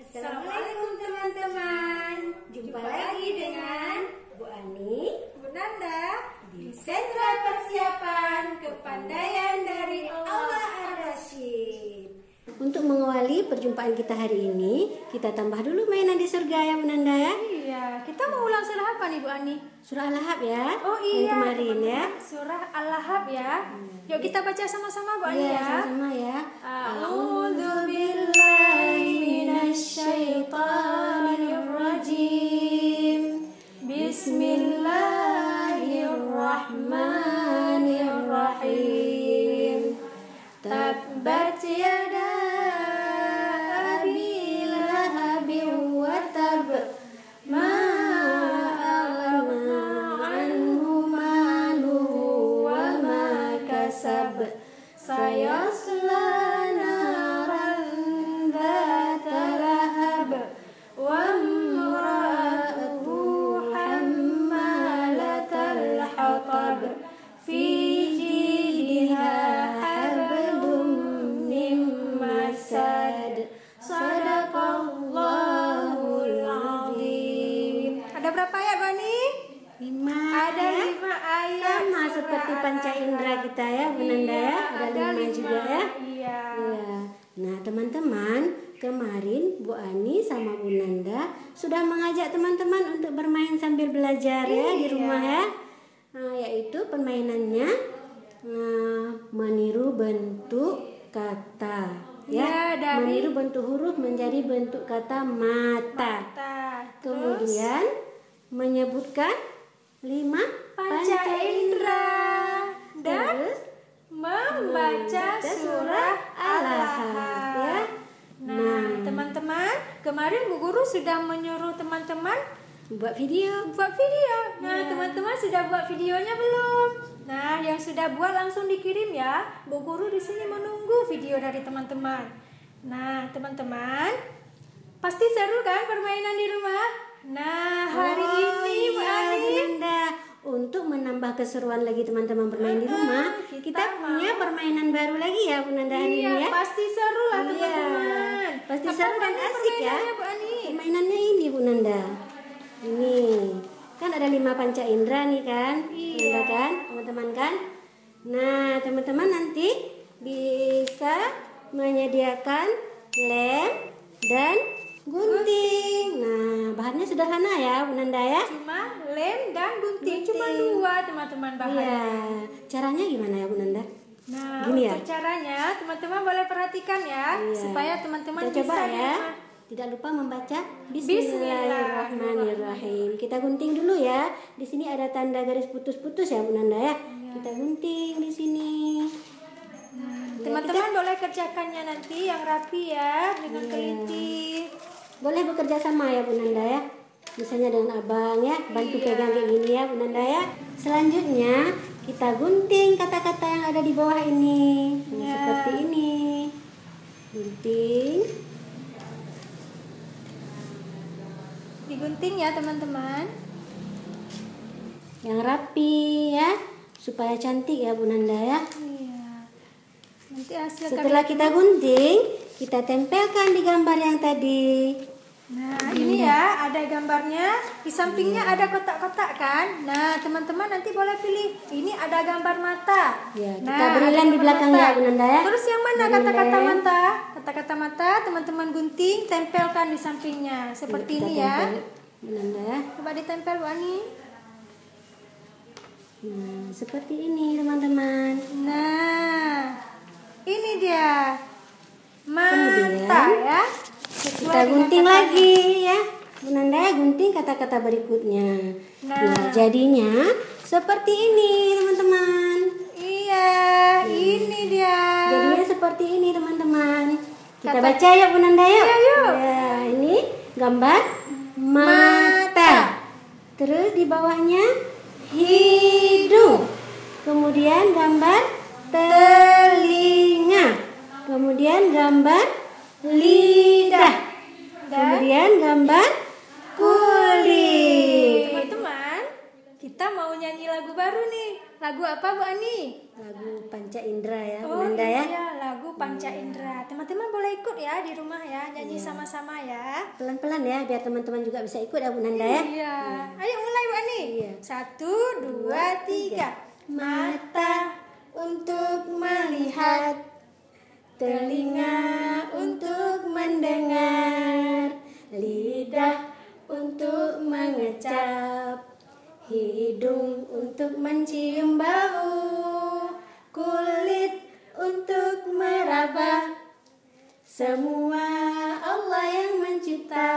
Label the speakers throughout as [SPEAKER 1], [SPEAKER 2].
[SPEAKER 1] Assalamualaikum teman-teman. Jumpa lagi dengan Bu Ani,
[SPEAKER 2] Bu Nanda
[SPEAKER 1] di Sentra Persiapan Kepandaian dari Allah Ar-Rasyid. Untuk mengawali perjumpaan kita hari ini, kita tambah dulu mainan di surga ya Bu Nanda ya.
[SPEAKER 2] Iya, kita mau ulang surah apa nih Bu Ani?
[SPEAKER 1] Surah Al-Lahab ya.
[SPEAKER 2] Oh iya,
[SPEAKER 1] yang kemarin ya.
[SPEAKER 2] Surah Al-Lahab ya. Yuk kita baca sama-sama Bu Ani
[SPEAKER 1] Iya,
[SPEAKER 2] ya.
[SPEAKER 1] sama-sama ya.
[SPEAKER 2] A'udzu billahi minasyaitonir rajim. Bismillahirrahmanirrahim. Tabbat yada abi lahabin wa tab. Ma aghna anhu maluhu wa ma kasab. Sayasla naran dhata lahab. Wa imra'atuhu hammalatal hatab. Fi jidha hablum min masad. Sadaqallahul azim. Ada berapa ayat Bu Ani?
[SPEAKER 1] 5.
[SPEAKER 2] Ada
[SPEAKER 1] ya.
[SPEAKER 2] 5 ayat.
[SPEAKER 1] Sama seperti panca indera kita ya Bu Nanda ya. Ada 5 juga ya.
[SPEAKER 2] Iya.
[SPEAKER 1] Iya. Nah teman-teman, kemarin Bu Ani sama Bu Nanda sudah mengajak teman-teman untuk bermain sambil belajar ya di rumah ya. Nah, yaitu permainannya meniru bentuk kata ya.
[SPEAKER 2] Ya, dari
[SPEAKER 1] Meniru bentuk huruf menjadi bentuk kata mata. Kemudian menyebutkan 5
[SPEAKER 2] panca indera dan
[SPEAKER 1] terus
[SPEAKER 2] membaca surah Al-Lahab
[SPEAKER 1] ya.
[SPEAKER 2] Nah, teman-teman, kemarin Bu Guru sudah menyuruh teman-teman
[SPEAKER 1] Buat video.
[SPEAKER 2] Nah, teman-teman sudah buat videonya belum? Nah, yang sudah buat langsung dikirim ya. Bu Guru di sini menunggu video dari teman-teman. Nah, teman-teman, pasti seru kan permainan di rumah? Nah, hari ini Bu
[SPEAKER 1] iya,
[SPEAKER 2] Ani,
[SPEAKER 1] Bu Nanda, untuk menambah keseruan lagi teman-teman bermain di rumah, kita punya permainan baru lagi ya Bu Nanda hari ini ya.
[SPEAKER 2] pasti seru lah
[SPEAKER 1] Iya,
[SPEAKER 2] teman-teman.
[SPEAKER 1] pasti
[SPEAKER 2] Apa
[SPEAKER 1] seru dan
[SPEAKER 2] namanya
[SPEAKER 1] asik ya.
[SPEAKER 2] permainannya, Bu Ani?
[SPEAKER 1] Permainannya ini Bu Nanda. Ini kan ada 5 panca indera nih kan, Bu Nanda kan, teman-teman kan. Nah, teman-teman nanti bisa menyediakan lem dan gunting. Nah, bahannya sederhana ya Bu Nanda ya.
[SPEAKER 2] Cuma lem dan gunting. Cuma 2 teman-teman bahannya.
[SPEAKER 1] Iya, caranya gimana ya Bu Nanda?
[SPEAKER 2] Nah,
[SPEAKER 1] Gini ya?
[SPEAKER 2] untuk caranya teman-teman boleh perhatikan ya,
[SPEAKER 1] Iya.
[SPEAKER 2] supaya teman-teman
[SPEAKER 1] Kita coba
[SPEAKER 2] bisa
[SPEAKER 1] ya.
[SPEAKER 2] memahami.
[SPEAKER 1] Tidak lupa membaca Bismillahirrahmanirrahim. Kita gunting dulu ya. Di sini ada tanda garis putus-putus ya Bu Nanda ya. Kita gunting di sini.
[SPEAKER 2] Teman-teman boleh kerjakannya nanti yang rapi ya, dengan teliti.
[SPEAKER 1] Boleh bekerja sama ya Bu Nanda ya. Misalnya dengan abang ya, bantu pegang kayak gini ya Bu Nanda ya. Selanjutnya kita gunting kata-kata yang ada di bawah ini. Nah, seperti ini. Gunting.
[SPEAKER 2] Digunting ya teman-teman.
[SPEAKER 1] Yang rapi ya, supaya cantik ya Bu Nanda ya.
[SPEAKER 2] Iya. Nanti hasil
[SPEAKER 1] Setelah kita gunting, kita tempelkan di gambar yang tadi.
[SPEAKER 2] Nah, ini ya ada gambarnya. Di sampingnya ada kotak-kotak kan. Nah, teman-teman nanti boleh pilih. Ini ada gambar mata.
[SPEAKER 1] Ya, kita
[SPEAKER 2] Nah,
[SPEAKER 1] beri lem di belakangnya Bu Nanda ya.
[SPEAKER 2] Terus yang mana
[SPEAKER 1] Beri
[SPEAKER 2] kata-kata
[SPEAKER 1] lem.
[SPEAKER 2] mata? Kata-kata mata teman-teman gunting, tempelkan di sampingnya. Seperti
[SPEAKER 1] Kita
[SPEAKER 2] ini ya.
[SPEAKER 1] tempel, Bu Nanda ya.
[SPEAKER 2] Coba ditempel Bu Ani.
[SPEAKER 1] Nah, seperti ini teman-teman.
[SPEAKER 2] Nah, ini dia mata
[SPEAKER 1] Kemudian,
[SPEAKER 2] ya.
[SPEAKER 1] Kita gunting lagi ya. Bu Nanda ya, gunting kata-kata berikutnya. Nah, jadinya seperti ini teman-teman.
[SPEAKER 2] Iya, ini dia.
[SPEAKER 1] Jadinya seperti ini teman-teman. Kita baca ya Bu Nanda yuk.
[SPEAKER 2] Iya, yuk.
[SPEAKER 1] Ya, ini gambar mata. Terus di bawahnya hidung. Kemudian gambar telinga. Kemudian gambar lidah. Kemudian gambar kulit.
[SPEAKER 2] nyanyi lagu baru nih. Lagu apa Bu Ani?
[SPEAKER 1] Lagu Panca Indra ya,
[SPEAKER 2] Oh
[SPEAKER 1] Nanda ya.
[SPEAKER 2] iya, lagu Panca Indra. Teman-teman boleh ikut ya di rumah ya, nyanyi sama-sama ya.
[SPEAKER 1] Pelan-pelan ya, biar teman-teman juga bisa ikut ya Bu Nanda ya.
[SPEAKER 2] Iya. Ayo mulai Bu Ani.
[SPEAKER 1] Iya.
[SPEAKER 2] 1, 2, 3. Mata untuk melihat,
[SPEAKER 1] Telinga untuk mendengar, lidah untuk mengecap, hidung untuk mencium bau, kulit untuk meraba. Semua Allah yang mencipta,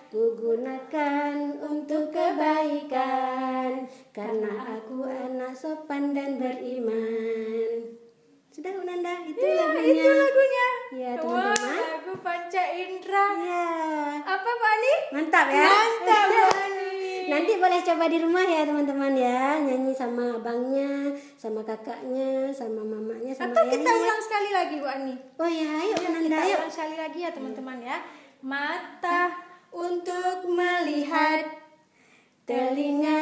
[SPEAKER 1] ku gunakan untuk kebaikan, karena aku anak sopan dan beriman. Sudah Bu Nanda, itu lagunya.
[SPEAKER 2] Itu lagunya.
[SPEAKER 1] Ya
[SPEAKER 2] Wah,
[SPEAKER 1] teman-teman.
[SPEAKER 2] lagu Panca Indra.
[SPEAKER 1] Ya.
[SPEAKER 2] Apa Bu Ani?
[SPEAKER 1] Mantap ya.
[SPEAKER 2] Mantap Bu Ani.
[SPEAKER 1] Nanti boleh coba di rumah ya teman-teman ya, nyanyi sama abangnya, sama kakaknya, sama mamanya, sama
[SPEAKER 2] Atau kita
[SPEAKER 1] ayahnya.
[SPEAKER 2] ulang sekali lagi Bu Ani.
[SPEAKER 1] Oh ya, ayo Bu Nanda,
[SPEAKER 2] Kita
[SPEAKER 1] ayo.
[SPEAKER 2] ulang sekali lagi ya teman-teman ya. Mata untuk melihat,
[SPEAKER 1] Telinga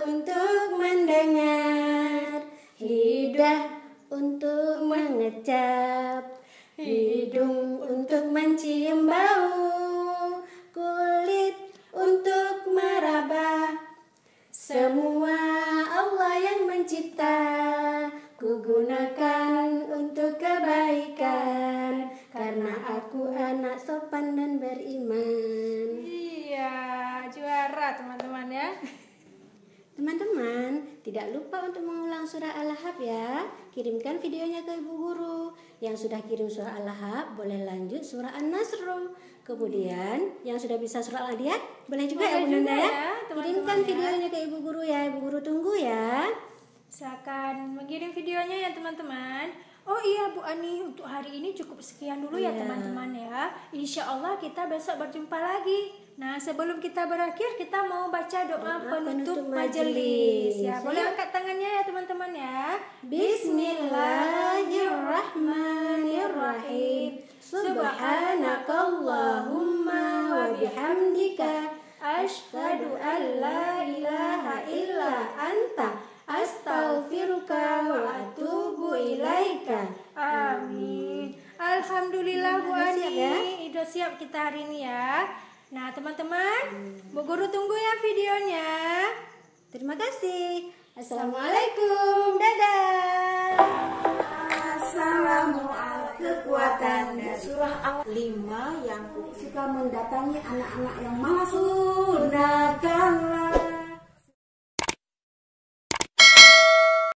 [SPEAKER 1] untuk mendengar, lidah untuk mengecap, hidung untuk mencium bau, kulit untuk meraba. Semua Allah yang mencipta, ku gunakan untuk kebaikan, karena aku anak sopan dan beriman.
[SPEAKER 2] Iya, juara teman-teman ya.
[SPEAKER 1] Teman-teman, tidak lupa untuk mengulang surah Al-Lahab ya. Kirimkan videonya ke Ibu Guru. Yang sudah kirim surah Al-Lahab, boleh lanjut surah An-Nasr. Kemudian, yang sudah bisa surah Al-Adiyat, boleh juga ya Bu
[SPEAKER 2] Boleh
[SPEAKER 1] Nanda
[SPEAKER 2] juga
[SPEAKER 1] ya.
[SPEAKER 2] ya, teman-teman
[SPEAKER 1] Kirimkan
[SPEAKER 2] ya.
[SPEAKER 1] videonya ke Ibu Guru ya. Ibu Guru tunggu ya.
[SPEAKER 2] Silakan mengirim videonya ya teman-teman. Oh iya Bu Ani, untuk hari ini cukup sekian dulu ya
[SPEAKER 1] Iya.
[SPEAKER 2] teman-teman ya. Insya Allah kita besok berjumpa lagi. Nah sebelum kita berakhir kita mau baca doa penutup majelis ya. Boleh angkat tangannya ya teman-teman ya.
[SPEAKER 1] Bismillahirrahmanirrahim. Subhanakallahumma wa bihamdika, asyhadu an la ilaha illa anta, astaghfiruka wa atubu ilaika.
[SPEAKER 2] Amin. Alhamdulillah Bu
[SPEAKER 1] Udah siap ya?
[SPEAKER 2] Ani, udah siap kita hari ini ya. Nah teman-teman, Bu Guru tunggu ya videonya.
[SPEAKER 1] Terima kasih. Assalamualaikum. Dadah.
[SPEAKER 3] Assalamualaikum. Kekuatan surah Al-5 yang suka mendatangi anak-anak yang malas